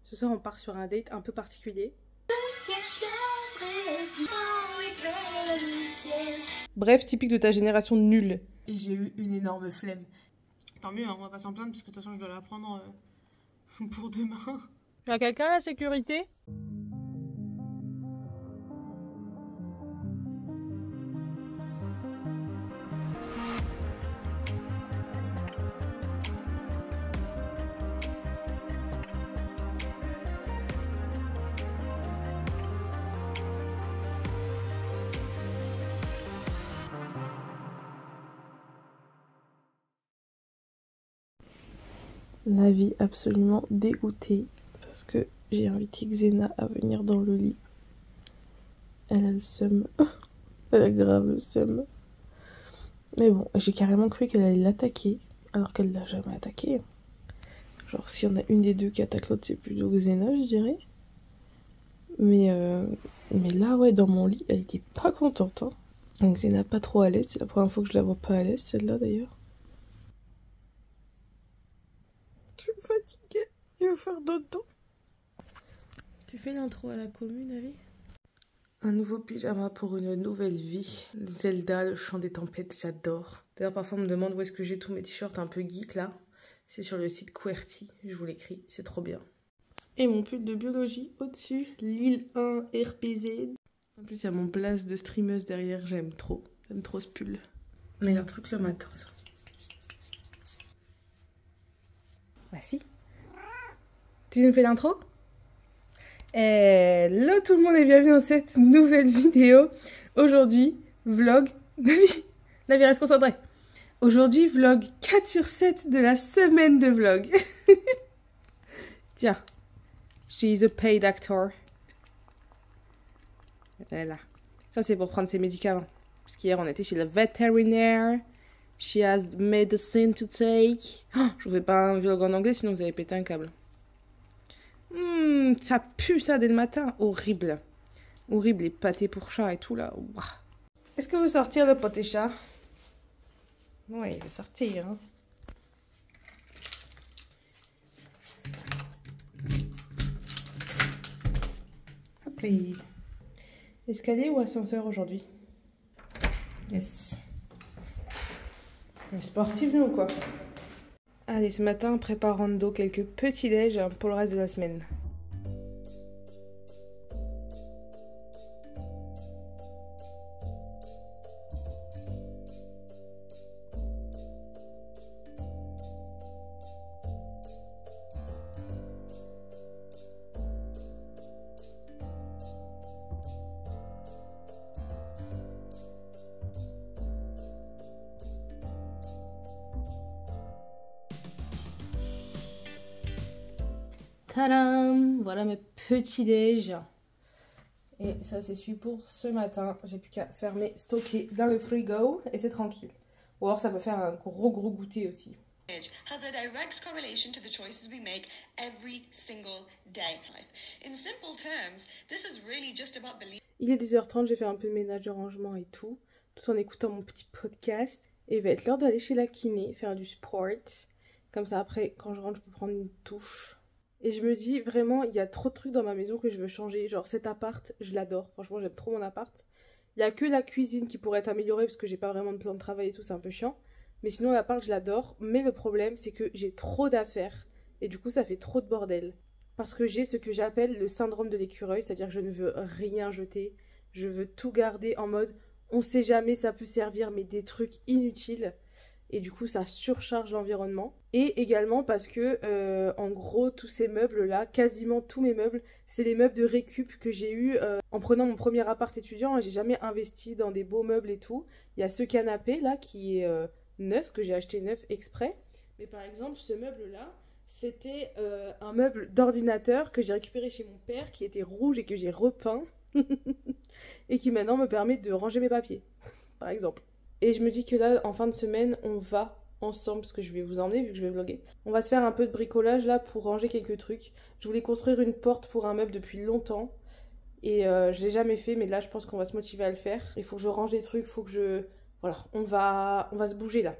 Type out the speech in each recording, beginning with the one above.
Ce soir on part sur un date un peu particulier. Bref, typique de ta génération nulle. Et j'ai eu une énorme flemme. Tant mieux, hein, on va pas s'en plaindre parce que de toute façon je dois la prendre pour demain. Tu as quelqu'un à la sécurité ? La vie absolument dégoûtée parce que j'ai invité Xena à venir dans le lit. Elle a le seum. Elle a grave le seum. Mais bon, j'ai carrément cru qu'elle allait l'attaquer alors qu'elle l'a jamais attaqué. Genre s'il y en a une des deux qui attaque l'autre, c'est plutôt Xena, je dirais. Mais là, ouais, dans mon lit, elle était pas contente. Hein. Donc Xena pas trop à l'aise. C'est la première fois que je la vois pas à l'aise, celle-là d'ailleurs. Je suis fatiguée, il va faire dodo. Tu fais l'intro à la commune, Ali ? Un nouveau pyjama pour une nouvelle vie. Zelda, le chant des tempêtes, j'adore. D'ailleurs, parfois on me demande où est-ce que j'ai tous mes t-shirts un peu geek là. C'est sur le site QWERTY, je vous l'écris, c'est trop bien. Et mon pull de biologie au-dessus, Lille 1 RPZ. En plus, il y a mon blaze de streameuse derrière, j'aime trop ce pull. Meilleur truc le matin, ça. Bah si. Tu me fais l'intro ? Hello tout le monde et bienvenue dans cette nouvelle vidéo. Aujourd'hui, vlog... Navi, reste concentré. Aujourd'hui, vlog 4 sur 7 de la semaine de vlog. Tiens. She's a paid actor. Voilà. Ça, c'est pour prendre ses médicaments. Parce qu'hier, on était chez le vétérinaire. She has medicine to take. Oh, je vous fais pas un vlog en anglais, sinon vous avez pété un câble. Ça pue ça dès le matin. Horrible. Horrible, les pâtés pour chat et tout là. Est-ce que vous sortir le pâté chat? Oui, il va sortir. Hein. Hop là. Escalier ou ascenseur aujourd'hui? Yes. Sportive nous quoi. Allez, ce matin, préparando quelques petits déj pour le reste de la semaine. Tadam! Voilà mes petits déj. Et ça c'est celui pour ce matin. J'ai plus qu'à fermer, stocker dans le frigo et c'est tranquille. Ou alors ça peut faire un gros goûter aussi. Has a direct correlation to the choices we make every single day. In simple terms, this is really just about belief. Il est 10h30, j'ai fait un peu de ménage de rangement et tout en écoutant mon petit podcast. Et il va être l'heure d'aller chez la kiné, faire du sport. Comme ça après, quand je rentre, je peux prendre une douche. Et je me dis, vraiment, il y a trop de trucs dans ma maison que je veux changer. Genre, cet appart, je l'adore. Franchement, j'aime trop mon appart. Il y a que la cuisine qui pourrait être améliorée parce que j'ai pas vraiment de plan de travail et tout, c'est un peu chiant. Mais sinon, l'appart, je l'adore. Mais le problème, c'est que j'ai trop d'affaires. Et du coup, ça fait trop de bordel. Parce que j'ai ce que j'appelle le syndrome de l'écureuil. C'est-à-dire que je ne veux rien jeter. Je veux tout garder en mode, on sait jamais, ça peut servir, mais des trucs inutiles. Et du coup ça surcharge l'environnement. Et également parce que en gros tous ces meubles là, quasiment tous mes meubles, c'est les meubles de récup que j'ai eu en prenant mon premier appart étudiant. J'ai jamais investi dans des beaux meubles et tout. Il y a ce canapé là qui est neuf, que j'ai acheté neuf exprès. Mais par exemple ce meuble là, c'était un meuble d'ordinateur que j'ai récupéré chez mon père, qui était rouge et que j'ai repeint. Et qui maintenant me permet de ranger mes papiers, par exemple. Et je me dis que là, en fin de semaine, on va ensemble, parce que je vais vous emmener vu que je vais vlogger. On va se faire un peu de bricolage là pour ranger quelques trucs. Je voulais construire une porte pour un meuble depuis longtemps. Et je l'ai jamais fait, mais là je pense qu'on va se motiver à le faire. Il faut que je range des trucs, il faut que je... Voilà, on va se bouger là.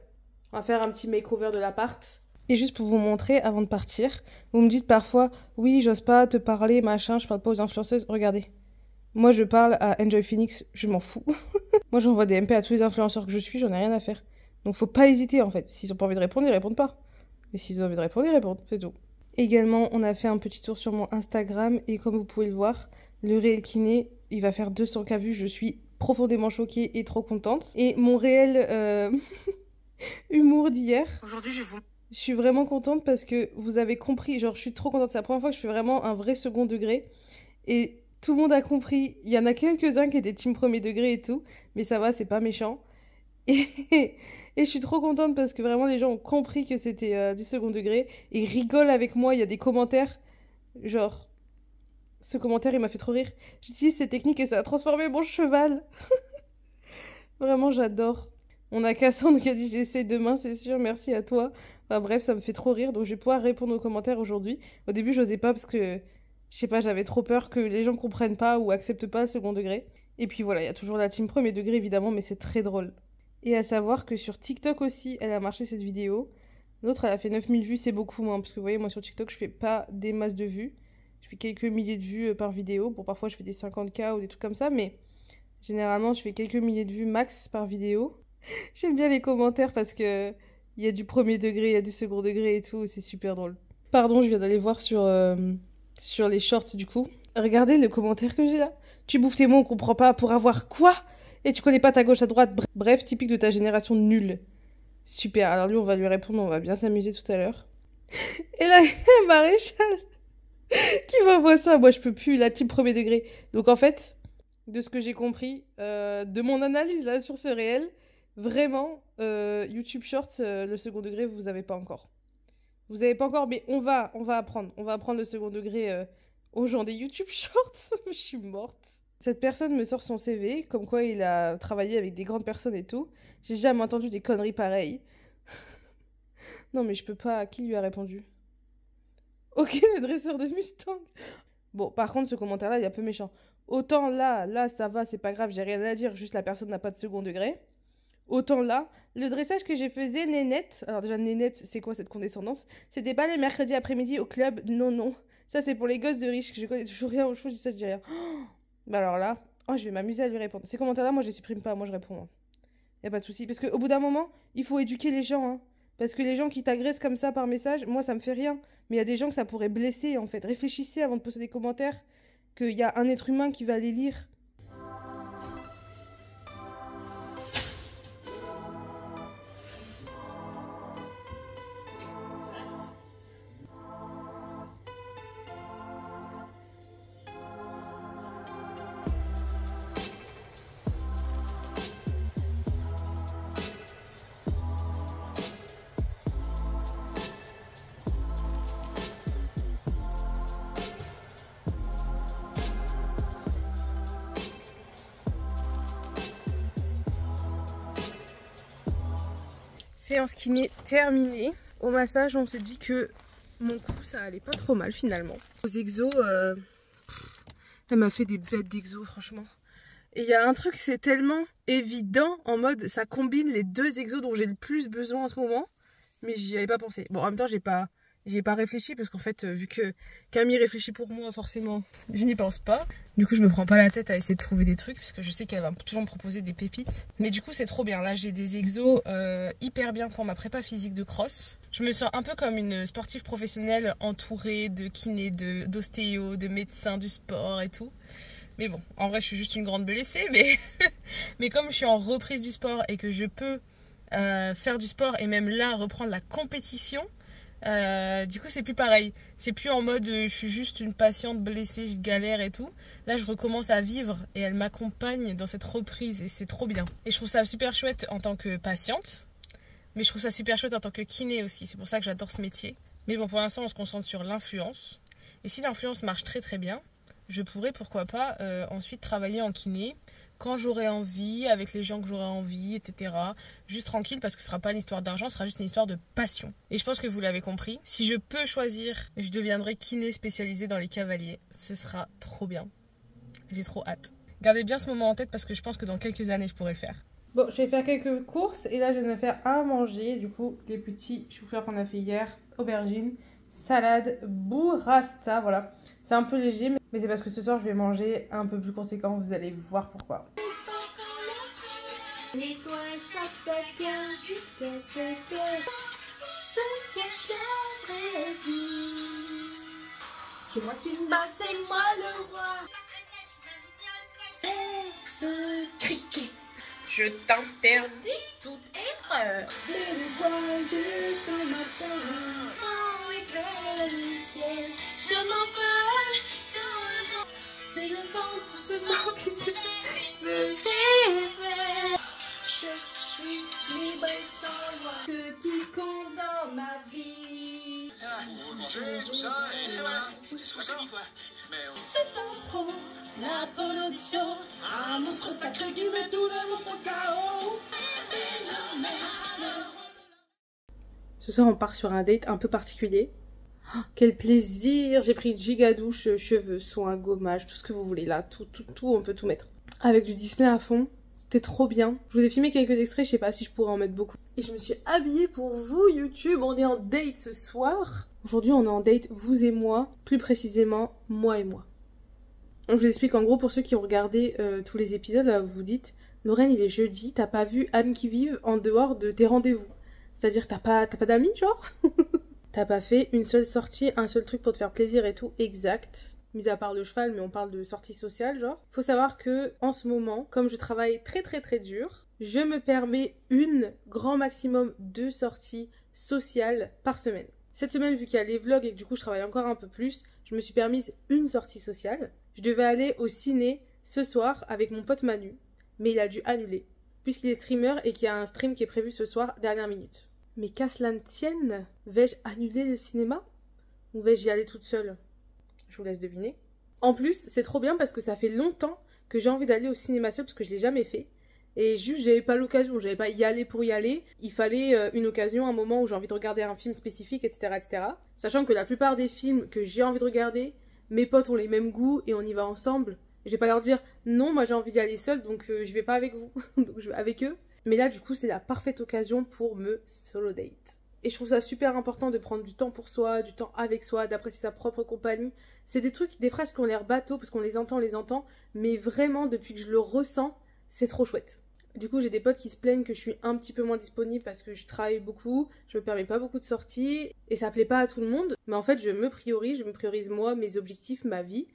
On va faire un petit makeover de l'appart. Et juste pour vous montrer, avant de partir, vous me dites parfois, oui, j'ose pas te parler, machin, je parle pas aux influenceuses. Regardez, moi je parle à Enjoy Phoenix, je m'en fous. Moi j'envoie des MP à tous les influenceurs que je suis, j'en ai rien à faire. Donc faut pas hésiter en fait. S'ils ont pas envie de répondre, ils répondent pas. Mais s'ils ont envie de répondre, ils répondent, c'est tout. Également, on a fait un petit tour sur mon Instagram et comme vous pouvez le voir, le réel kiné, il va faire 200K vues, je suis profondément choquée et trop contente. Et mon réel humour d'hier. Aujourd'hui, je suis vraiment contente parce que vous avez compris, genre je suis trop contente, c'est la première fois que je fais vraiment un vrai second degré. Et tout le monde a compris, il y en a quelques-uns qui étaient team premier degré et tout, mais ça va, c'est pas méchant. Et je suis trop contente parce que vraiment les gens ont compris que c'était du second degré et rigolent avec moi, il y a des commentaires, genre, ce commentaire il m'a fait trop rire. J'utilise cette technique et ça a transformé mon cheval. Vraiment j'adore. On a Cassandre qui a dit j'essaie demain, c'est sûr, merci à toi. Enfin bref, ça me fait trop rire, donc je vais pouvoir répondre aux commentaires aujourd'hui. Au début, j'osais pas parce que, je sais pas, j'avais trop peur que les gens comprennent pas ou acceptent pas le second degré. Et puis voilà, il y a toujours la team premier degré évidemment, mais c'est très drôle. Et à savoir que sur TikTok aussi, elle a marché cette vidéo. L'autre, elle a fait 9000 vues, c'est beaucoup moins, parce que vous voyez, moi sur TikTok, je fais pas des masses de vues. Je fais quelques milliers de vues par vidéo. Bon, parfois, je fais des 50K ou des trucs comme ça, mais généralement, je fais quelques milliers de vues max par vidéo. J'aime bien les commentaires parce que il y a du premier degré, il y a du second degré et tout, c'est super drôle. Pardon, je viens d'aller voir sur les shorts du coup. Regardez le commentaire que j'ai là. Tu bouffes tes mots, on comprend pas. Pour avoir quoi? Et tu connais pas ta gauche, ta droite. Bref, typique de ta génération nulle. Super, alors lui, on va lui répondre, on va bien s'amuser tout à l'heure. Et là, Maréchal qui m'envoie ça. Moi, je peux plus, la team premier degré. Donc en fait, de ce que j'ai compris, de mon analyse là sur ce réel, vraiment, YouTube Shorts, le second degré, vous avez pas encore. Vous avez pas encore, mais on va apprendre. On va apprendre le second degré aux gens des YouTube Shorts. Je suis morte. Cette personne me sort son CV, comme quoi il a travaillé avec des grandes personnes et tout. J'ai jamais entendu des conneries pareilles. Non mais je peux pas. Qui lui a répondu? Ok, le dresseur de Mustang. Bon, par contre, ce commentaire-là, il est un peu méchant. Autant là, ça va, c'est pas grave, j'ai rien à dire, juste la personne n'a pas de second degré. Autant là, le dressage que j'ai faisais, Nénette. Alors déjà, Nénette, c'est quoi cette condescendance? C'était pas le mercredi après-midi au club? Non, non. Ça, c'est pour les gosses de riches, que je connais toujours rien. Je dis ça, je dis rien. Oh, bah alors là, oh, je vais m'amuser à lui répondre. Ces commentaires-là, moi, je les supprime pas, moi, je réponds. Hein. Y a pas de souci. Parce qu'au bout d'un moment, il faut éduquer les gens. Hein. Parce que les gens qui t'agressent comme ça par message, moi, ça me fait rien. Mais il y a des gens que ça pourrait blesser, en fait. Réfléchissez avant de poster des commentaires qu'il y a un être humain qui va les lire. Séance kiné terminée. Au massage, on s'est dit que mon cou, ça allait pas trop mal finalement. Aux exos, elle m'a fait des bêtes d'exos, franchement. Et il y a un truc, c'est tellement évident, en mode, ça combine les deux exos dont j'ai le plus besoin en ce moment. Mais j'y avais pas pensé. Bon, en même temps, j'y ai pas réfléchi parce qu'en fait, vu que Camille réfléchit pour moi, forcément, je n'y pense pas. Du coup, je me prends pas la tête à essayer de trouver des trucs parce que je sais qu'elle va toujours me proposer des pépites. Mais du coup, c'est trop bien. Là, j'ai des exos hyper bien pour ma prépa physique de cross. Je me sens un peu comme une sportive professionnelle entourée de kinés, d'ostéo, de médecins du sport et tout. Mais bon, en vrai, je suis juste une grande blessée. Mais comme je suis en reprise du sport et que je peux faire du sport et même là, reprendre la compétition, du coup c'est plus pareil, c'est plus en mode je suis juste une patiente blessée, je galère et tout. Là je recommence à vivre et elle m'accompagne dans cette reprise et c'est trop bien. Et je trouve ça super chouette en tant que patiente, mais je trouve ça super chouette en tant que kiné aussi, c'est pour ça que j'adore ce métier. Mais bon, pour l'instant on se concentre sur l'influence, et si l'influence marche très très bien, je pourrais pourquoi pas ensuite travailler en kiné quand j'aurai envie, avec les gens que j'aurai envie, etc. Juste tranquille, parce que ce sera pas une histoire d'argent, ce sera juste une histoire de passion. Et je pense que vous l'avez compris, si je peux choisir, je deviendrai kiné spécialisée dans les cavaliers. Ce sera trop bien. J'ai trop hâte. Gardez bien ce moment en tête parce que je pense que dans quelques années, je pourrai le faire. Bon, je vais faire quelques courses et là, je vais me faire à manger. Du coup, les petits choux-fleurs qu'on a fait hier, aubergine, salade, burrata, voilà. C'est un peu léger, mais c'est parce que ce soir je vais manger un peu plus conséquent, vous allez voir pourquoi. Nettoie chaque bagage jusqu'à 7 heures, se cache la vraie vie. C'est moi Simba, c'est moi le roi. Criquet, je t'interdis toute erreur. L'étoile de ce matin, oh éclaire le ciel, je m'envole dans le vent. C'est le vent doucement qui me réveille. Je suis libre et sans loi. Ce qui compte dans ma vie. Vous mangez tout ça et voilà, c'est ce qu'on s'est dit quoi. C'est un pro, l'Apollo des shows, un monstre sacré qui met tous les monstres KO. Ce soir on part sur un date un peu particulier. Oh, quel plaisir! J'ai pris une giga douche, cheveux, soins, gommage, tout ce que vous voulez là, tout, on peut tout mettre. Avec du Disney à fond. C'était trop bien. Je vous ai filmé quelques extraits, je sais pas si je pourrais en mettre beaucoup. Et je me suis habillée pour vous, YouTube. On est en date ce soir. Aujourd'hui, on est en date, vous et moi. Plus précisément, moi et moi. Je vous explique en gros, pour ceux qui ont regardé tous les épisodes, là, vous vous dites, Lorraine, il est jeudi, t'as pas vu Anne qui vive en dehors de tes rendez-vous. C'est-à-dire, t'as pas d'amis, genre T'as pas fait une seule sortie, un seul truc pour te faire plaisir et tout, exact. Mis à part le cheval, mais on parle de sortie sociale, genre. Faut savoir que, en ce moment, comme je travaille très dur, je me permets une, grand maximum 2 sorties sociales par semaine. Cette semaine, vu qu'il y a les vlogs et que du coup je travaille encore un peu plus, je me suis permise une sortie sociale. Je devais aller au ciné ce soir avec mon pote Manu, mais il a dû annuler, puisqu'il est streamer et qu'il y a un stream qui est prévu ce soir, dernière minute. Mais qu'à cela ne tienne, vais-je annuler le cinéma? Ou vais-je y aller toute seule? Je vous laisse deviner. En plus, c'est trop bien parce que ça fait longtemps que j'ai envie d'aller au cinéma seul parce que je l'ai jamais fait. Et juste, j'avais pas l'occasion, j'avais pas y aller pour y aller. Il fallait une occasion, un moment où j'ai envie de regarder un film spécifique, etc., etc. Sachant que la plupart des films que j'ai envie de regarder, mes potes ont les mêmes goûts et on y va ensemble. Je vais pas leur dire non, moi j'ai envie d'y aller seule, donc je vais pas avec vous, donc je vais avec eux. Mais là, du coup, c'est la parfaite occasion pour me solo date. Et je trouve ça super important de prendre du temps pour soi, du temps avec soi, d'apprécier sa propre compagnie. C'est des trucs, des phrases qui ont l'air bateaux parce qu'on les entend, mais vraiment, depuis que je le ressens, c'est trop chouette. Du coup, j'ai des potes qui se plaignent que je suis un petit peu moins disponible parce que je travaille beaucoup, je me permets pas beaucoup de sorties, et ça plaît pas à tout le monde. Mais en fait, je me priorise moi, mes objectifs, ma vie.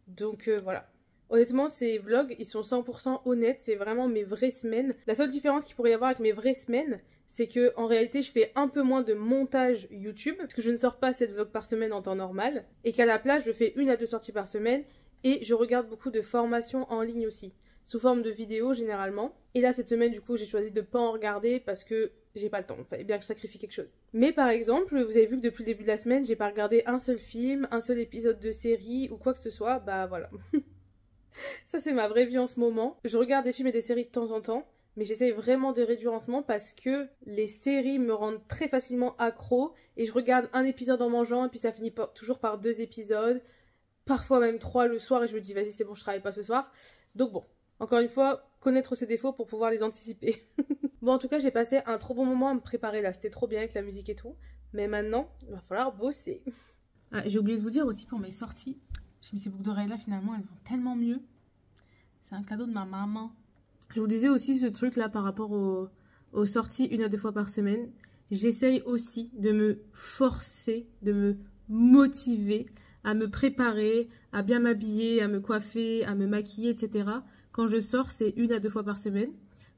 Donc voilà. Honnêtement, ces vlogs, ils sont 100% honnêtes, c'est vraiment mes vraies semaines. La seule différence qu'il pourrait y avoir avec mes vraies semaines, c'est que en réalité, je fais un peu moins de montage YouTube, parce que je ne sors pas 7 vlogs par semaine en temps normal, et qu'à la place, je fais 1 à 2 sorties par semaine, et je regarde beaucoup de formations en ligne aussi, sous forme de vidéos généralement. Et là, cette semaine, du coup, j'ai choisi de pas en regarder parce que j'ai pas le temps, il fallait bien que je sacrifie quelque chose. Mais par exemple, vous avez vu que depuis le début de la semaine, j'ai pas regardé un seul film, un seul épisode de série, ou quoi que ce soit, bah voilà. Ça, c'est ma vraie vie en ce moment. Je regarde des films et des séries de temps en temps, mais j'essaye vraiment de réduire en ce moment parce que les séries me rendent très facilement accro et je regarde un épisode en mangeant et puis ça finit toujours par 2 épisodes, parfois même 3 le soir et je me dis vas-y c'est bon, je travaille pas ce soir. Donc bon, encore une fois, connaître ses défauts pour pouvoir les anticiper. Bon, en tout cas, j'ai passé un trop bon moment à me préparer là, c'était trop bien avec la musique et tout, mais maintenant, il va falloir bosser. Ah, j'ai oublié de vous dire aussi pour mes sorties, j'ai mis ces boucles d'oreilles là, finalement elles vont tellement mieux. C'est un cadeau de ma maman. Je vous disais aussi ce truc là par rapport aux sorties 1 à 2 fois par semaine. J'essaye aussi de me forcer, de me motiver à me préparer, à bien m'habiller, à me coiffer, à me maquiller, etc. Quand je sors, c'est 1 à 2 fois par semaine.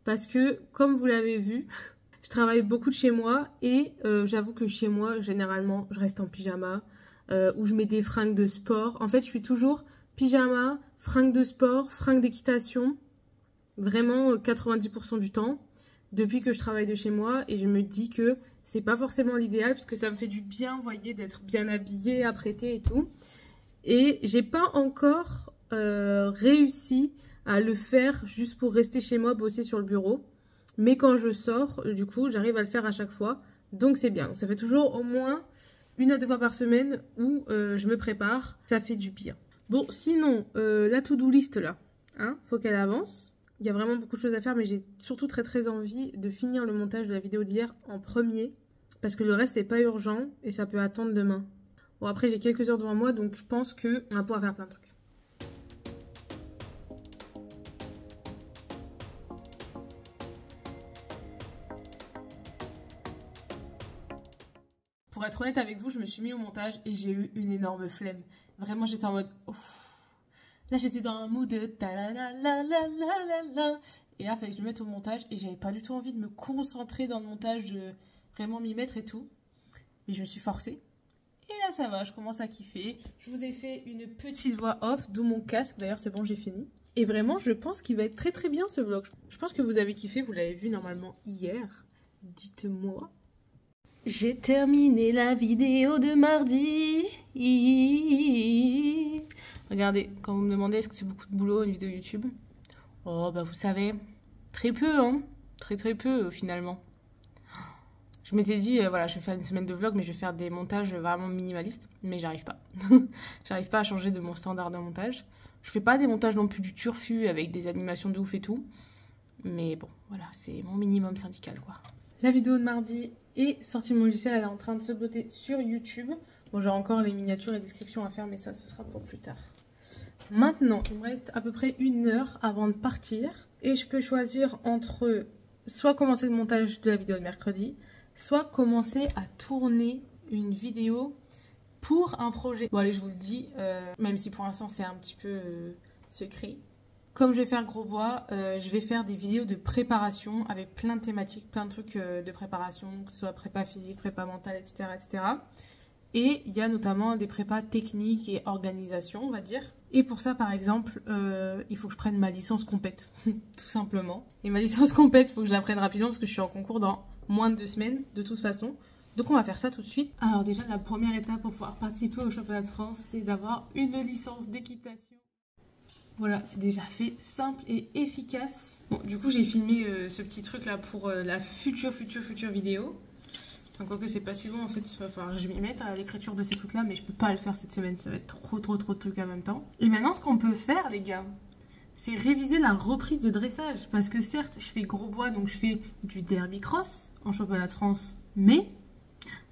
Parce que, comme vous l'avez vu, je travaille beaucoup de chez moi et j'avoue que chez moi, généralement, je reste en pyjama ou je mets des fringues de sport. En fait, je suis toujours pyjama, fringues de sport, fringues d'équitation, vraiment 90% du temps, depuis que je travaille de chez moi. Et je me dis que c'est pas forcément l'idéal, parce que ça me fait du bien, vous voyez, d'être bien habillée, apprêtée et tout. Et j'ai pas encore réussi à le faire juste pour rester chez moi, bosser sur le bureau. Mais quand je sors, du coup, j'arrive à le faire à chaque fois. Donc c'est bien. Ça fait toujours au moins 1 à 2 fois par semaine où je me prépare. Ça fait du bien. Bon, sinon, la to-do list là, hein, faut qu'elle avance. Il y a vraiment beaucoup de choses à faire, mais j'ai surtout très envie de finir le montage de la vidéo d'hier en premier. Parce que le reste, c'est pas urgent et ça peut attendre demain. Bon, après, j'ai quelques heures devant moi, donc je pense qu'on va pouvoir faire plein de trucs. Pour être honnête avec vous, je me suis mis au montage et j'ai eu une énorme flemme. Vraiment, j'étais en mode... Ouf. Là, j'étais dans un mood de ta la la la la la la. Et là, il fallait que je me mette au montage et j'avais pas du tout envie de me concentrer dans le montage, de vraiment m'y mettre et tout. Mais je me suis forcée. Et là, ça va, je commence à kiffer. Je vous ai fait une petite voix off, d'où mon casque. D'ailleurs, c'est bon, j'ai fini. Et vraiment, je pense qu'il va être très très bien ce vlog. Je pense que vous avez kiffé, vous l'avez vu normalement hier. Dites-moi. J'ai terminé la vidéo de mardi. Regardez, quand vous me demandez est-ce que c'est beaucoup de boulot une vidéo YouTube, oh bah vous savez, très peu hein, très peu finalement. Je m'étais dit, voilà, je vais faire une semaine de vlog, mais je vais faire des montages vraiment minimalistes, mais j'arrive pas. J'arrive pas à changer de mon standard de montage. Je fais pas des montages non plus du turfu avec des animations de ouf et tout, mais bon, voilà, c'est mon minimum syndical quoi. La vidéo de mardi est sortie de mon logiciel, elle est en train de se uploader sur YouTube. Bon, j'ai encore les miniatures et descriptions à faire, mais ça, ce sera pour plus tard. Maintenant, il me reste à peu près 1 heure avant de partir. Et je peux choisir entre soit commencer le montage de la vidéo de mercredi, soit commencer à tourner une vidéo pour un projet. Bon, allez, je vous le dis, même si pour l'instant, c'est un petit peu secret. Comme je vais faire gros bois, je vais faire des vidéos de préparation avec plein de thématiques, plein de trucs de préparation, que ce soit prépa physique, prépa mentale, etc., etc. Et il y a notamment des prépas techniques et organisation, on va dire. Et pour ça, par exemple, il faut que je prenne ma licence compète, tout simplement. Et ma licence compète, il faut que je la prenne rapidement parce que je suis en concours dans moins de 2 semaines, de toute façon. Donc on va faire ça tout de suite. Alors déjà, la première étape pour pouvoir participer au championnat de France, c'est d'avoir une licence d'équitation. Voilà, c'est déjà fait, simple et efficace. Bon, du coup, j'ai filmé ce petit truc-là pour la future vidéo. Enfin, quoique c'est pas si long en fait, il va falloir que je m'y mette à l'écriture de ces trucs là, mais je peux pas le faire cette semaine, ça va être trop de trucs en même temps. Et maintenant ce qu'on peut faire les gars, c'est réviser la reprise de dressage, parce que certes je fais gros bois, donc je fais du derby cross en championnat de France, mais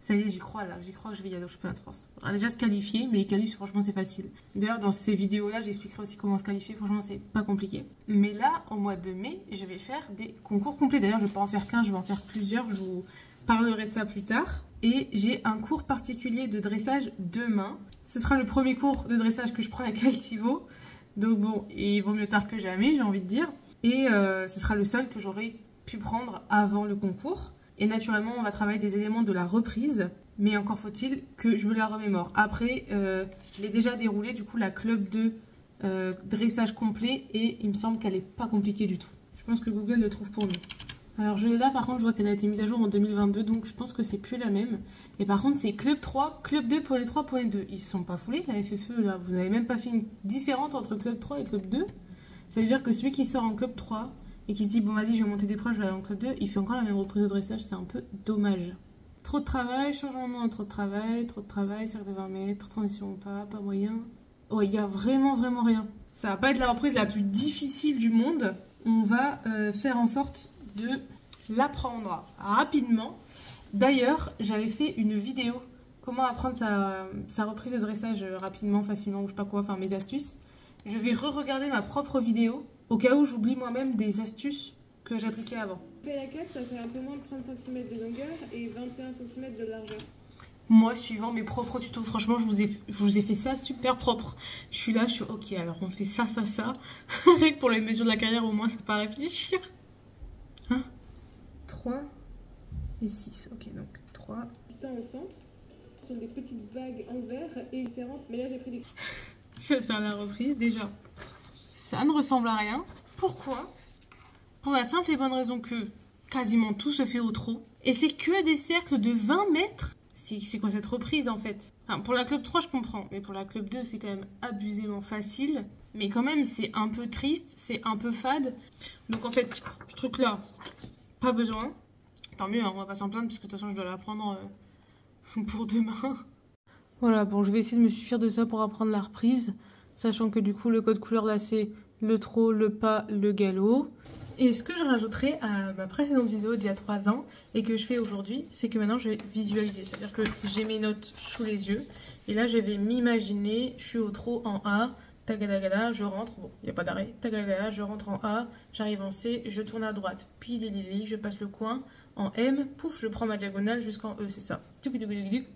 ça y est j'y crois là, j'y crois que je vais y aller au championnat de France. On va déjà se qualifier, mais les qualifs franchement c'est facile. D'ailleurs dans ces vidéos là j'expliquerai aussi comment se qualifier, franchement c'est pas compliqué. Mais là au mois de mai je vais faire des concours complets, d'ailleurs je vais pas en faire qu'un, je vais en faire plusieurs, je vous parlerai de ça plus tard. Et j'ai un cours particulier de dressage demain. Ce sera le premier cours de dressage que je prends avec Altivo. Donc bon, il vaut mieux tard que jamais, j'ai envie de dire. Et ce sera le seul que j'aurai pu prendre avant le concours. Et naturellement, on va travailler des éléments de la reprise. Mais encore faut-il que je me la remémore. Après, je l'ai déjà déroulé, du coup, la club de dressage complet. Et il me semble qu'elle n'est pas compliquée du tout. Je pense que Google le trouve pour nous. Alors là par contre je vois qu'elle a été mise à jour en 2022, donc je pense que c'est plus la même. Et par contre c'est club 3, club 2 pour les 3 pour les 2. Ils se sont pas foulés la FFE là, vous n'avez même pas fait une différence entre club 3 et club 2. Ça veut dire que celui qui sort en club 3 et qui se dit bon vas-y je vais monter des preuves, je vais aller en club 2, il fait encore la même reprise de dressage, c'est un peu dommage. Trop de travail, changement de nom, trop de travail, cercle de 20 mètres, transition pas moyen. Ouais, il y a vraiment rien. Ça va pas être la reprise la plus difficile du monde. On va faire en sorte de l'apprendre rapidement. D'ailleurs, j'avais fait une vidéo comment apprendre sa reprise de dressage rapidement, facilement, ou je sais pas quoi, enfin mes astuces. Je vais re-regarder ma propre vidéo au cas où j'oublie moi-même des astuces que j'appliquais avant. La 4, ça fait un peu moins de 30 cm de longueur et 21 cm de largeur. Moi, suivant mes propres tutos, franchement, je vous ai fait ça super propre. Je suis là, je suis ok, alors on fait ça. Rien que pour les mesures de la carrière, au moins, ça pas réfléchir. 3 et 6, ok, donc 3. Au centre, ce sont des petites vagues en vert et différentes, mais là j'ai pris des... Je vais faire la reprise, déjà. Ça ne ressemble à rien. Pourquoi? Pour la simple et bonne raison que quasiment tout se fait au trot. Et c'est que des cercles de 20 mètres. C'est quoi cette reprise en fait? Enfin, pour la club 3 je comprends, mais pour la club 2 c'est quand même abusément facile. Mais quand même c'est un peu triste, c'est un peu fade. Donc en fait, ce truc là, pas besoin. Tant mieux, hein, on va pas s'en plaindre parce que de toute façon je dois l'apprendre pour demain. Voilà, bon je vais essayer de me suffire de ça pour apprendre la reprise. Sachant que du coup le code couleur là c'est le trot, le pas, le galop. Et ce que je rajouterai à ma précédente vidéo d'il y a 3 ans et que je fais aujourd'hui, c'est que maintenant je vais visualiser. C'est-à-dire que j'ai mes notes sous les yeux. Et là, je vais m'imaginer, je suis au trot en A, tagadagada, je rentre, bon, il n'y a pas d'arrêt, tagadagada, je rentre en A, j'arrive en C, je tourne à droite, puis des lili, je passe le coin, en M, pouf, je prends ma diagonale jusqu'en E, c'est ça,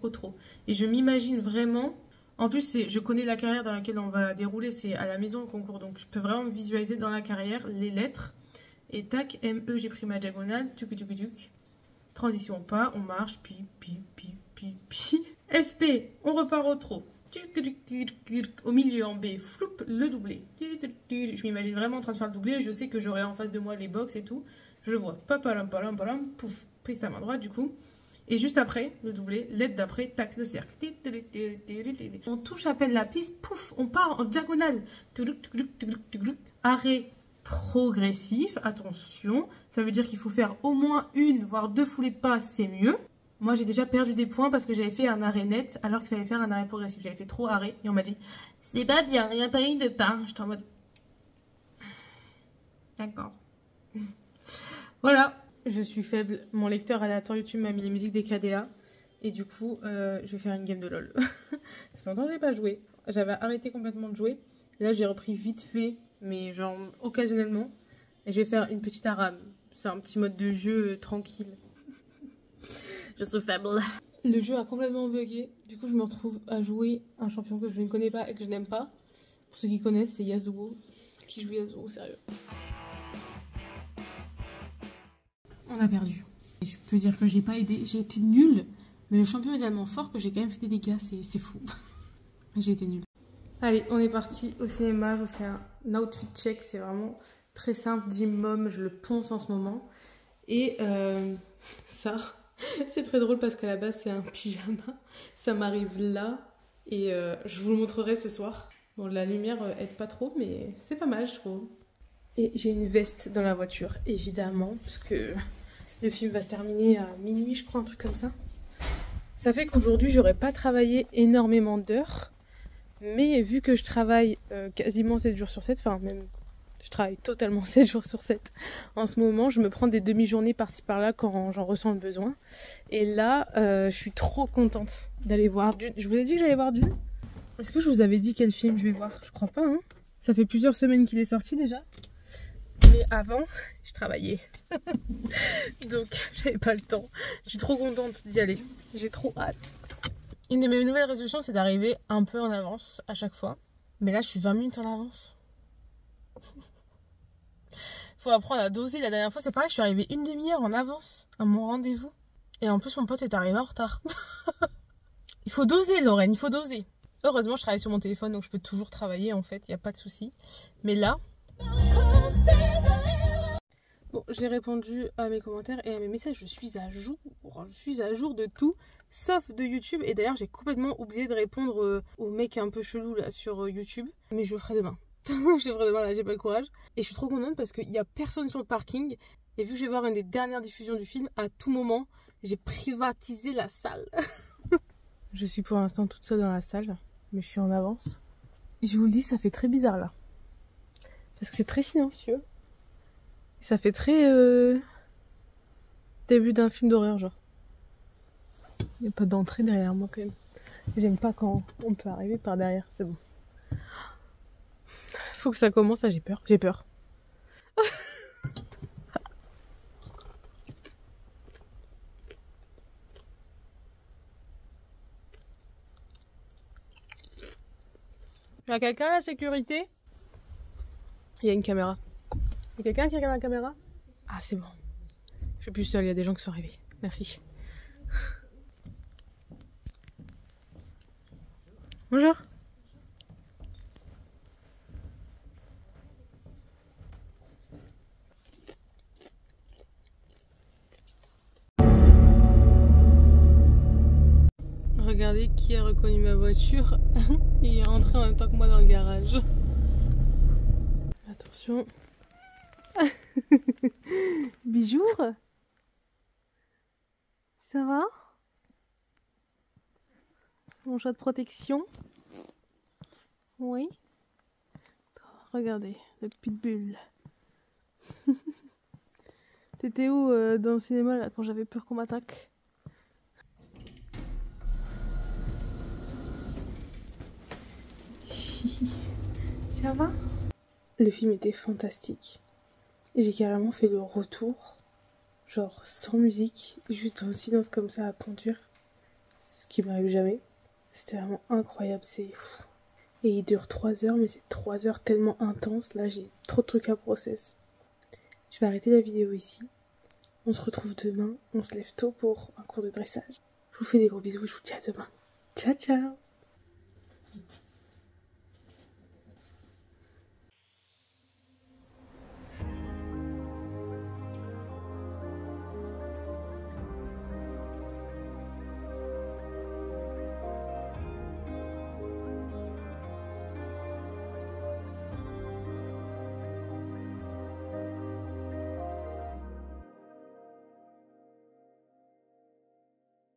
au trot. Et je m'imagine vraiment, en plus, je connais la carrière dans laquelle on va dérouler, c'est à la maison au concours, donc je peux vraiment me visualiser dans la carrière les lettres. Et tac, ME, j'ai pris ma diagonale, transition au pas, on marche, pi. FP, on repart au trot. Au milieu en B, floup, le doublé. Je m'imagine vraiment en train de faire le doublé, je sais que j'aurai en face de moi les box et tout. Je le vois, papalam, pouf, prise ta main droite du coup. Et juste après, le doublé, l'aide d'après, tac, le cercle. On touche à peine la piste, pouf, on part en diagonale. Arrêt progressif, attention, ça veut dire qu'il faut faire au moins 1 voire 2 foulées de pas, c'est mieux. Moi j'ai déjà perdu des points parce que j'avais fait un arrêt net alors qu'il fallait faire un arrêt progressif. J'avais fait trop arrêt et on m'a dit c'est pas bien, il n'y a pas eu de pas. J'étais en mode d'accord. Voilà, je suis faible. Mon lecteur aléatoire YouTube m'a mis les musiques des KDA et du coup je vais faire une game de LOL. Ça fait longtemps que j'ai pas joué. J'avais arrêté complètement de jouer. Là j'ai repris vite fait, mais genre occasionnellement. Et je vais faire une petite arabe. C'est un petit mode de jeu tranquille. Je suis faible. Le jeu a complètement bugué. Du coup, je me retrouve à jouer un champion que je ne connais pas et que je n'aime pas. Pour ceux qui connaissent, c'est Yasuo. Qui joue Yasuo, sérieux. On a perdu. Et je peux dire que j'ai pas aidé. J'ai été nulle. Mais le champion est tellement fort que j'ai quand même fait des dégâts. C'est fou. J'ai été nulle. Allez, on est parti au cinéma. Je vous fais un outfit check. C'est vraiment très simple. Jim Mom, je le ponce en ce moment. Et ça... C'est très drôle parce qu'à la base c'est un pyjama, ça m'arrive là et je vous le montrerai ce soir. Bon, la lumière aide pas trop mais c'est pas mal je trouve. Et j'ai une veste dans la voiture évidemment parce que le film va se terminer à minuit je crois, un truc comme ça. Ça fait qu'aujourd'hui j'aurais pas travaillé énormément d'heures mais vu que je travaille quasiment 7 jours sur 7, enfin même... Je travaille totalement 7 jours sur 7. En ce moment, je me prends des demi-journées par-ci par-là quand j'en ressens le besoin. Et là, je suis trop contente d'aller voir Dune. Je vous ai dit que j'allais voir Dune. Est-ce que je vous avais dit quel film je vais voir? Je crois pas, hein. Ça fait plusieurs semaines qu'il est sorti déjà. Mais avant, je travaillais. Donc, j'avais pas le temps. Je suis trop contente d'y aller. J'ai trop hâte. Une de mes nouvelles résolutions, c'est d'arriver un peu en avance à chaque fois. Mais là, je suis 20 minutes en avance. Faut apprendre à doser. La dernière fois c'est pareil, je suis arrivée une demi-heure en avance à mon rendez-vous. Et en plus mon pote est arrivé en retard. Il faut doser Lorraine, il faut doser. Heureusement je travaille sur mon téléphone donc je peux toujours travailler en fait, il n'y a pas de souci. Mais là... Bon, j'ai répondu à mes commentaires et à mes messages, je suis à jour. Je suis à jour de tout, sauf de YouTube. Et d'ailleurs j'ai complètement oublié de répondre au mec un peu chelou là sur YouTube. Mais je le ferai demain. Je le ferai demain, là j'ai pas le courage. Et je suis trop contente parce qu'il n'y a personne sur le parking. Et vu que je vais voir une des dernières diffusions du film, à tout moment, j'ai privatisé la salle. Je suis pour l'instant toute seule dans la salle, mais je suis en avance. Et je vous le dis, ça fait très bizarre là. Parce que c'est très silencieux. Et ça fait très... début d'un film d'horreur genre. Il n'y a pas d'entrée derrière moi quand même. J'aime pas quand on peut arriver par derrière, c'est bon. Faut que ça commence, là j'ai peur. J'ai peur. Il y a quelqu'un à la sécurité? Il y a une caméra. Il y a quelqu'un qui regarde la caméra? Ah c'est bon. Je suis plus seule, il y a des gens qui sont arrivés. Merci. Bonjour. Regardez qui a reconnu ma voiture et est rentré en même temps que moi dans le garage. Attention. Bijour. Ça va? Mon chat de protection. Oui. Regardez, le pitbull. T'étais où dans le cinéma là quand j'avais peur qu'on m'attaque? Ça va? Le film était fantastique. J'ai carrément fait le retour, genre sans musique, juste en silence comme ça à conduire, ce qui m'arrive jamais. C'était vraiment incroyable, c'est fou. Et il dure 3 heures, mais c'est 3 heures tellement intenses. Là, j'ai trop de trucs à process. Je vais arrêter la vidéo ici. On se retrouve demain. On se lève tôt pour un cours de dressage. Je vous fais des gros bisous. Je vous dis à demain. Ciao, ciao!